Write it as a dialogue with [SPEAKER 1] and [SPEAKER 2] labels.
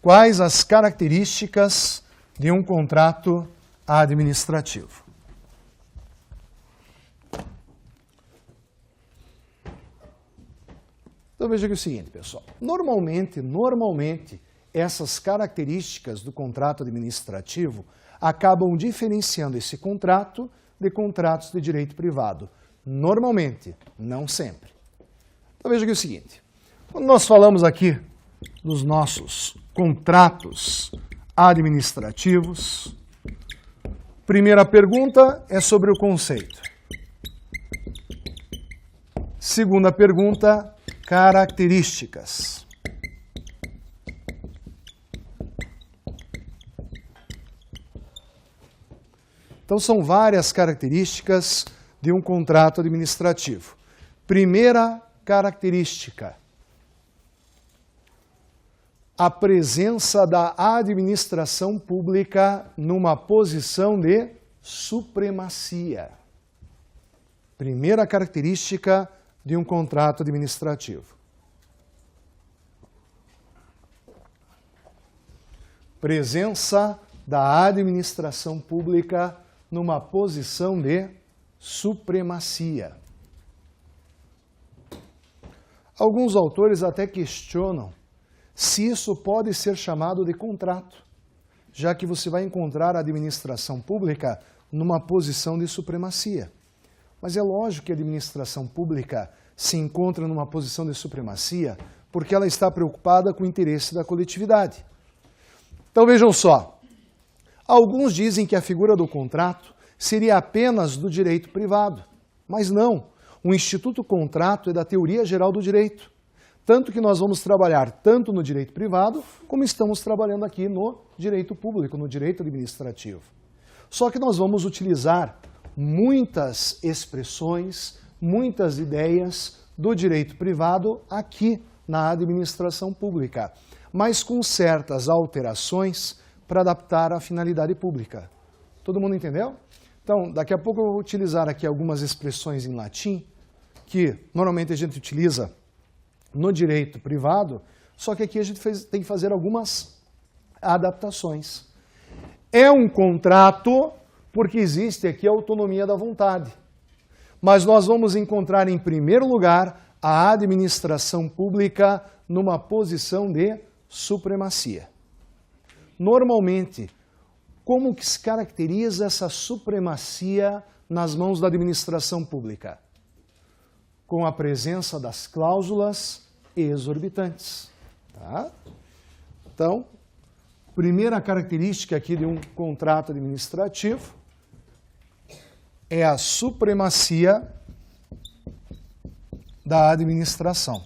[SPEAKER 1] Quais as características de um contrato administrativo? Então veja aqui o seguinte, pessoal. Normalmente, essas características do contrato administrativo acabam diferenciando esse contrato de contratos de direito privado. Normalmente, não sempre. Então veja aqui o seguinte. Quando nós falamos aqui dos nossos contratos administrativos, primeira pergunta é sobre o conceito. Segunda pergunta, características. Então, são várias características de um contrato administrativo. Primeira característica, a presença da administração pública numa posição de supremacia. Primeira característica de um contrato administrativo. Presença da administração pública numa posição de supremacia. Alguns autores até questionam se isso pode ser chamado de contrato, já que você vai encontrar a administração pública numa posição de supremacia. Mas é lógico que a administração pública se encontra numa posição de supremacia porque ela está preocupada com o interesse da coletividade. Então vejam só, alguns dizem que a figura do contrato seria apenas do direito privado, mas não. O Instituto Contrato é da teoria geral do direito. Tanto que nós vamos trabalhar tanto no direito privado, como estamos trabalhando aqui no direito público, no direito administrativo. Só que nós vamos utilizar muitas expressões, muitas ideias do direito privado aqui na administração pública, mas com certas alterações para adaptar à finalidade pública. Todo mundo entendeu? Então, daqui a pouco eu vou utilizar aqui algumas expressões em latim, que normalmente a gente utiliza no direito privado, só que aqui a gente tem que fazer algumas adaptações. É um contrato porque existe aqui a autonomia da vontade. Mas nós vamos encontrar, em primeiro lugar, a administração pública numa posição de supremacia. Normalmente, como que se caracteriza essa supremacia nas mãos da administração pública? Com a presença das cláusulas exorbitantes. Tá? Então, primeira característica aqui de um contrato administrativo é a supremacia da administração.